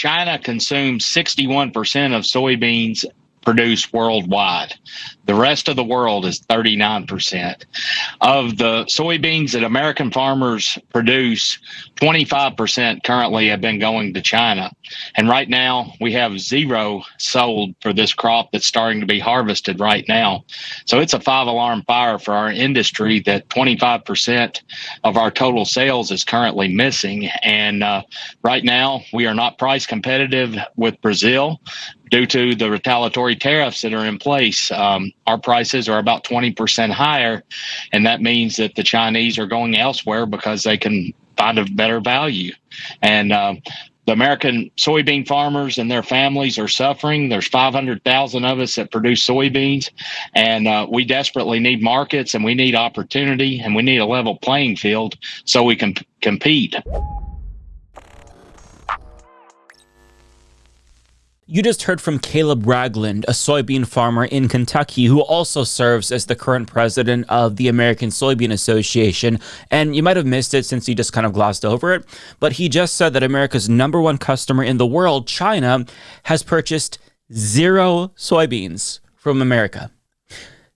China consumes 61% of soybeans produced worldwide. The rest of the world is 39%. Of the soybeans that American farmers produce, 25% currently have been going to China. And right now, we have zero sold for this crop that's starting to be harvested right now. So it's a five-alarm fire for our industry that 25% of our total sales is currently missing. And right now, we are not price competitive with Brazil due to the retaliatory tariffs that are in place. Our prices are about 20% higher, and that means that the Chinese are going elsewhere because they can find a better value. And the American soybean farmers and their families are suffering. There's 500,000 of us that produce soybeans, and we desperately need markets, and we need opportunity, and we need a level playing field so we can compete. You just heard from Caleb Ragland, a soybean farmer in Kentucky who also serves as the current president of the American Soybean Association. And you might have missed it since he just kind of glossed over it, but he just said that America's number one customer in the world, China, has purchased zero soybeans from America.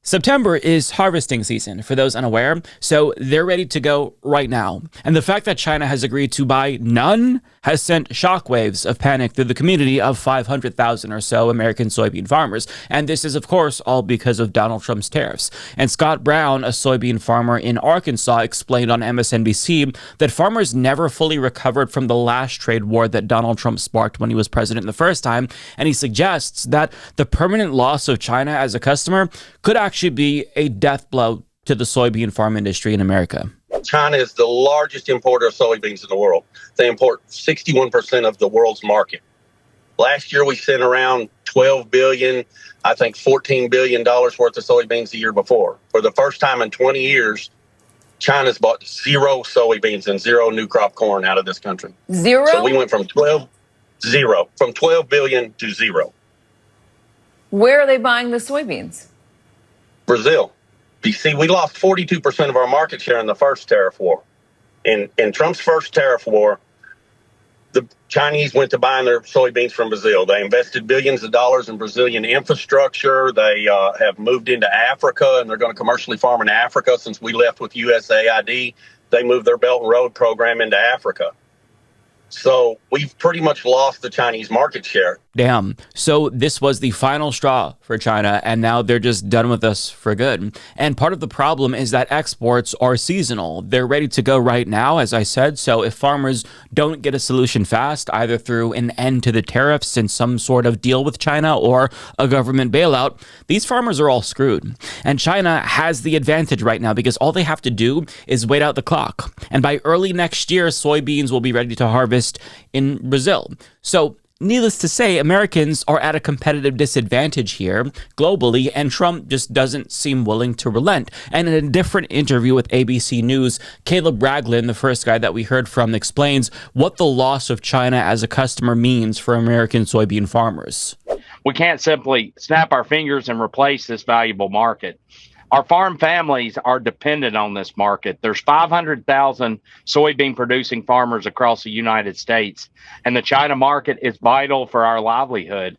September is harvesting season, for those unaware, so they're ready to go right now. And the fact that China has agreed to buy none has sent shockwaves of panic through the community of 500,000 or so American soybean farmers. And this is, of course, all because of Donald Trump's tariffs. And Scott Brown, a soybean farmer in Arkansas, explained on MSNBC that farmers never fully recovered from the last trade war that Donald Trump sparked when he was president the first time. And he suggests that the permanent loss of China as a customer could actually be a death blow to the soybean farm industry in America. China is the largest importer of soybeans in the world. They import 61% of the world's market. Last year, we sent around $12 billion, I think $14 billion worth of soybeans the year before. For the first time in 20 years, China's bought zero soybeans and zero new crop corn out of this country. Zero? So we went from 12 billion to zero. Where are they buying the soybeans? Brazil. You see, we lost 42% of our market share in the first tariff war. In Trump's first tariff war, the Chinese went to buying their soybeans from Brazil. They invested billions of dollars in Brazilian infrastructure. They have moved into Africa, and they're going to commercially farm in Africa. Since we left with USAID, they moved their Belt and Road program into Africa. So we've pretty much lost the Chinese market share. Damn. So this was the final straw for China, and now they're just done with us for good. And part of the problem is that exports are seasonal. They're ready to go right now, as I said. So if farmers don't get a solution fast, either through an end to the tariffs and some sort of deal with China or a government bailout, these farmers are all screwed. And China has the advantage right now because all they have to do is wait out the clock. And by early next year, soybeans will be ready to harvest in Brazil. So needless to say, Americans are at a competitive disadvantage here globally, and Trump just doesn't seem willing to relent. And in a different interview with ABC News, Caleb Ragland, the first guy that we heard from, explains what the loss of China as a customer means for American soybean farmers. We can't simply snap our fingers and replace this valuable market. Our farm families are dependent on this market. There's 500,000 soybean producing farmers across the United States, and the China market is vital for our livelihood.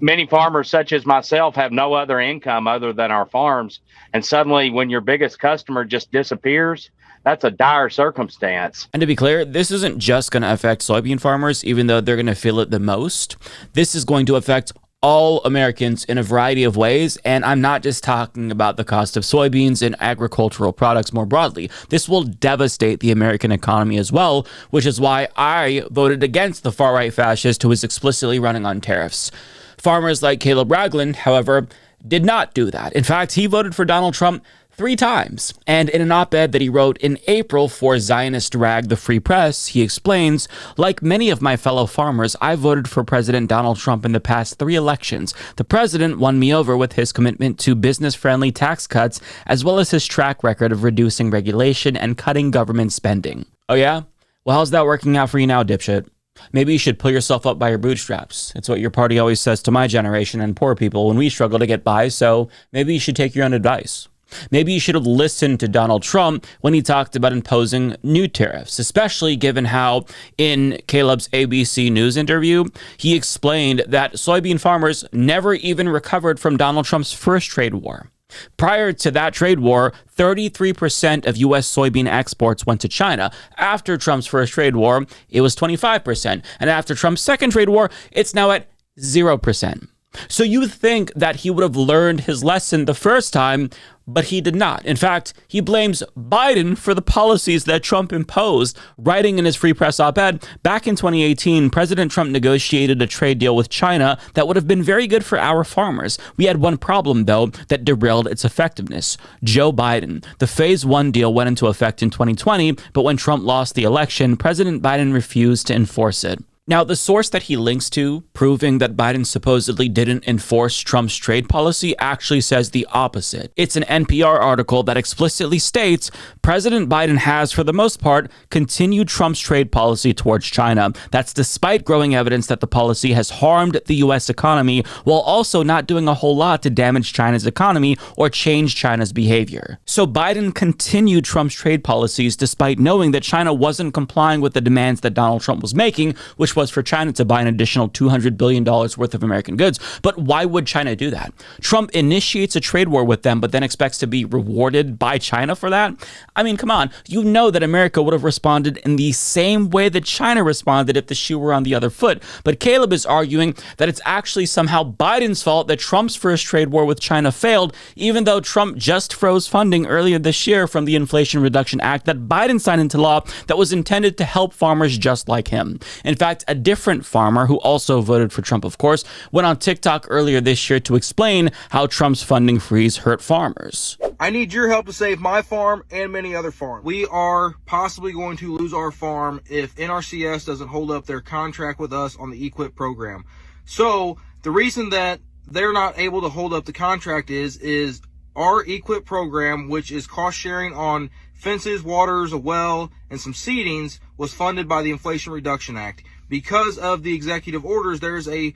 Many farmers, such as myself, have no other income other than our farms. And suddenly, when your biggest customer just disappears, that's a dire circumstance. And to be clear, this isn't just going to affect soybean farmers, even though they're going to feel it the most. This is going to affect all Americans in a variety of ways, and I'm not just talking about the cost of soybeans and agricultural products more broadly. This will devastate the American economy as well, which is why I voted against the far-right fascist who is explicitly running on tariffs. Farmers like Caleb Ragland, however, did not do that. In fact, he voted for Donald Trump 3 times. And in an op-ed that he wrote in April for Zionist rag The Free Press, he explains, like many of my fellow farmers, I voted for President Donald Trump in the past 3 elections. The president won me over with his commitment to business-friendly tax cuts, as well as his track record of reducing regulation and cutting government spending. Oh yeah? Well, how's that working out for you now, dipshit? Maybe you should pull yourself up by your bootstraps. It's what your party always says to my generation and poor people when we struggle to get by, so maybe you should take your own advice. Maybe you should have listened to Donald Trump when he talked about imposing new tariffs, especially given how in Caleb's ABC News interview, he explained that soybean farmers never even recovered from Donald Trump's first trade war. Prior to that trade war, 33% of U.S. soybean exports went to China. After Trump's first trade war, it was 25%. And after Trump's second trade war, it's now at 0%. So you would think that he would have learned his lesson the first time, but he did not. In fact, he blames Biden for the policies that Trump imposed, writing in his Free Press op-ed, back in 2018, President Trump negotiated a trade deal with China that would have been very good for our farmers. We had one problem, though, that derailed its effectiveness. Joe Biden. The Phase 1 deal went into effect in 2020, but when Trump lost the election, President Biden refused to enforce it. Now, the source that he links to, proving that Biden supposedly didn't enforce Trump's trade policy, actually says the opposite. It's an NPR article that explicitly states President Biden has, for the most part, continued Trump's trade policy towards China. That's despite growing evidence that the policy has harmed the U.S. economy, while also not doing a whole lot to damage China's economy or change China's behavior. So Biden continued Trump's trade policies despite knowing that China wasn't complying with the demands that Donald Trump was making, which was for China to buy an additional $200 billion worth of American goods. But why would China do that? Trump initiates a trade war with them, but then expects to be rewarded by China for that? I mean, come on. You know that America would have responded in the same way that China responded if the shoe were on the other foot. But Caleb is arguing that it's actually somehow Biden's fault that Trump's first trade war with China failed, even though Trump just froze funding earlier this year from the Inflation Reduction Act that Biden signed into law that was intended to help farmers just like him. In fact, a different farmer, who also voted for Trump, of course, went on TikTok earlier this year to explain how Trump's funding freeze hurt farmers. I need your help to save my farm and many other farms. We are possibly going to lose our farm if NRCS doesn't hold up their contract with us on the EQIP program. So the reason that they're not able to hold up the contract is our EQIP program, which is cost sharing on fences, waters, a well, and some seedings, was funded by the Inflation Reduction Act. Because of the executive orders, there's a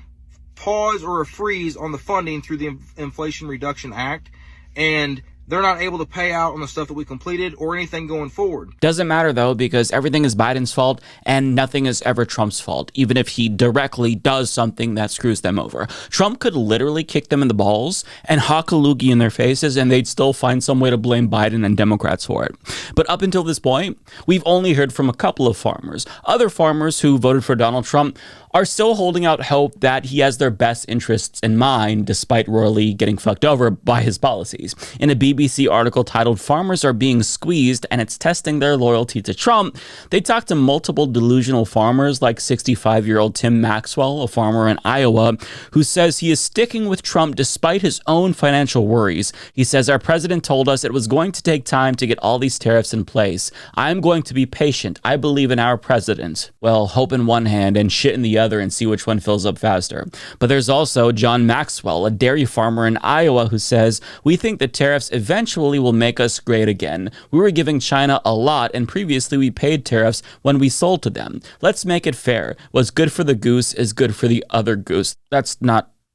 pause or a freeze on the funding through the Inflation Reduction Act, and they're not able to pay out on the stuff that we completed or anything going forward. Doesn't matter, though, because everything is Biden's fault and nothing is ever Trump's fault, even if he directly does something that screws them over. Trump could literally kick them in the balls and hawk a loogie in their faces, and they'd still find some way to blame Biden and Democrats for it. But up until this point, we've only heard from a couple of farmers. Other farmers who voted for Donald Trump are still holding out hope that he has their best interests in mind, despite royally getting fucked over by his policies. In a BBC article titled "Farmers Are Being Squeezed and It's Testing Their Loyalty to Trump," they talked to multiple delusional farmers like 65-year-old Tim Maxwell, a farmer in Iowa, who says he is sticking with Trump despite his own financial worries. He says, "Our president told us it was going to take time to get all these tariffs in place. I'm going to be patient. I believe in our president." Well, hope in one hand and shit in the other and see which one fills up faster. But there's also John Maxwell, a dairy farmer in Iowa, who says, "We think the tariffs eventually will make us great again. We were giving China a lot, and previously we paid tariffs when we sold to them. Let's make it fair. What's good for the goose is good for the other goose."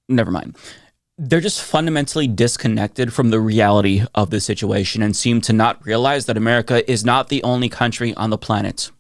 Never mind. They're just fundamentally disconnected from the reality of the situation and seem to not realize that America is not the only country on the planet.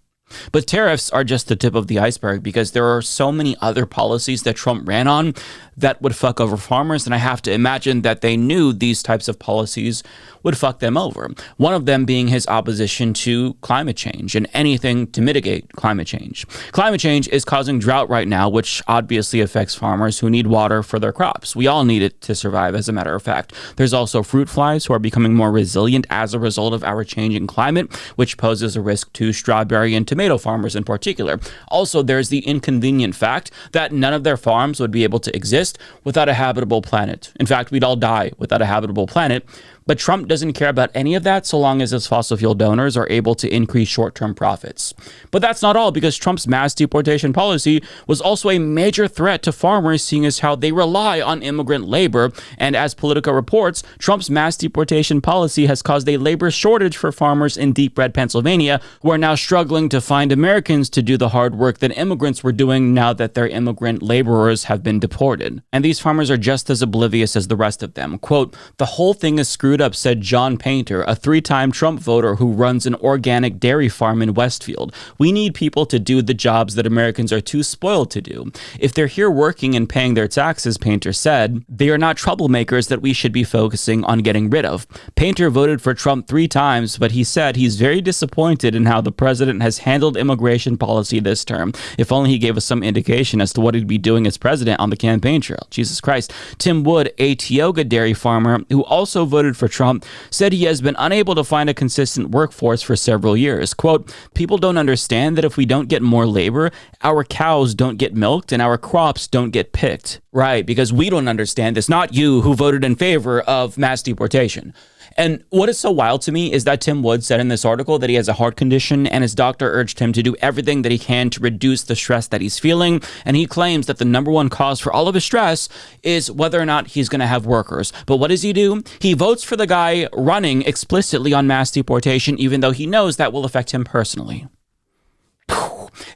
But tariffs are just the tip of the iceberg, because there are so many other policies that Trump ran on that would fuck over farmers, and I have to imagine that they knew these types of policies would fuck them over. One of them being his opposition to climate change and anything to mitigate climate change. Climate change is causing drought right now, which obviously affects farmers who need water for their crops. We all need it to survive, as a matter of fact. There's also fruit flies who are becoming more resilient as a result of our changing climate, which poses a risk to strawberry and tomato farmers in particular. Also, there's the inconvenient fact that none of their farms would be able to exist without a habitable planet. In fact, we'd all die without a habitable planet. But Trump doesn't care about any of that so long as his fossil fuel donors are able to increase short-term profits. But that's not all, because Trump's mass deportation policy was also a major threat to farmers, seeing as how they rely on immigrant labor. And as Politico reports, Trump's mass deportation policy has caused a labor shortage for farmers in deep red Pennsylvania, who are now struggling to find Americans to do the hard work that immigrants were doing now that their immigrant laborers have been deported. And these farmers are just as oblivious as the rest of them. Quote, "The whole thing is screwed screwed up, said John Painter, a 3-time Trump voter who runs an organic dairy farm in Westfield. We need people to do the jobs that Americans are too spoiled to do. If they're here working and paying their taxes, Painter said, they are not troublemakers that we should be focusing on getting rid of. Painter voted for Trump 3 times, but he said he's very disappointed in how the president has handled immigration policy this term. If only he gave us some indication as to what he'd be doing as president on the campaign trail. Jesus Christ. Tim Wood, a Tioga dairy farmer who also voted for Trump, said he has been unable to find a consistent workforce for several years. Quote, people don't understand that if we don't get more labor, our cows don't get milked and our crops don't get picked. Right, because we don't understand this, not you who voted in favor of mass deportation. And what is so wild to me is that Tim Wood said in this article that he has a heart condition and his doctor urged him to do everything that he can to reduce the stress that he's feeling. And he claims that the number one cause for all of his stress is whether or not he's going to have workers. But what does he do? He votes for the guy running explicitly on mass deportation, even though he knows that will affect him personally.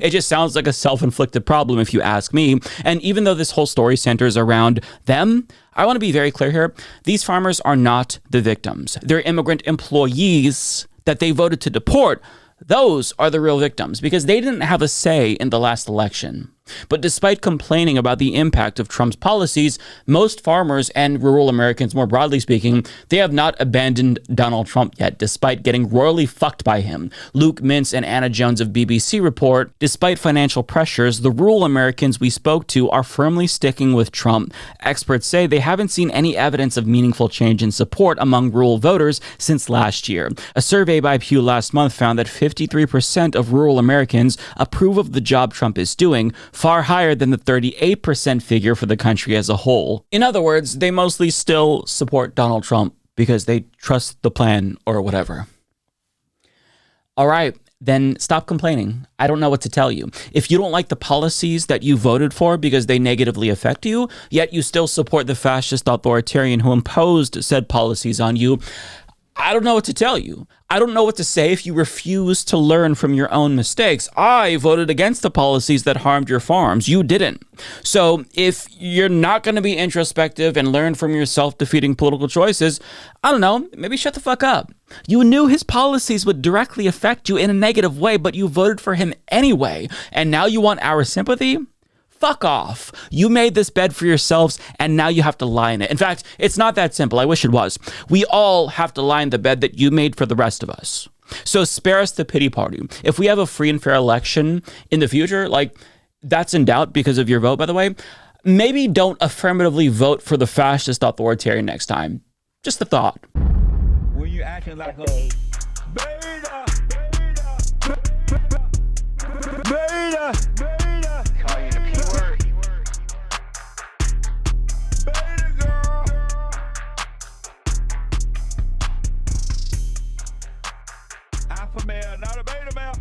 It just sounds like a self-inflicted problem if you ask me. And even though this whole story centers around them, I want to be very clear here. These farmers are not the victims. They're immigrant employees that they voted to deport. Those are the real victims because they didn't have a say in the last election. But despite complaining about the impact of Trump's policies, most farmers and rural Americans, more broadly speaking, they have not abandoned Donald Trump yet, despite getting royally fucked by him. Luke Mintz and Anna Jones of BBC report, despite financial pressures, the rural Americans we spoke to are firmly sticking with Trump. Experts say they haven't seen any evidence of meaningful change in support among rural voters since last year. A survey by Pew last month found that 53% of rural Americans approve of the job Trump is doing, far higher than the 38% figure for the country as a whole. In other words, they mostly still support Donald Trump because they trust the plan or whatever. All right, then stop complaining. I don't know what to tell you. If you don't like the policies that you voted for because they negatively affect you, yet you still support the fascist authoritarian who imposed said policies on you, I don't know what to tell you. I don't know what to say if you refuse to learn from your own mistakes. I voted against the policies that harmed your farms. You didn't. So if you're not going to be introspective and learn from your self-defeating political choices, I don't know, maybe shut the fuck up. You knew his policies would directly affect you in a negative way, but you voted for him anyway. And now you want our sympathy? Fuck off. You made this bed for yourselves, and now you have to lie in it. In fact, it's not that simple. I wish it was. We all have to lie in the bed that you made for the rest of us. So spare us the pity party. If we have a free and fair election in the future, like that's in doubt because of your vote, by the way, maybe don't affirmatively vote for the fascist authoritarian next time. Just a thought. When you acting like a beta, beta, beta, call you the P word. Beta girl. Alpha male, not a beta male.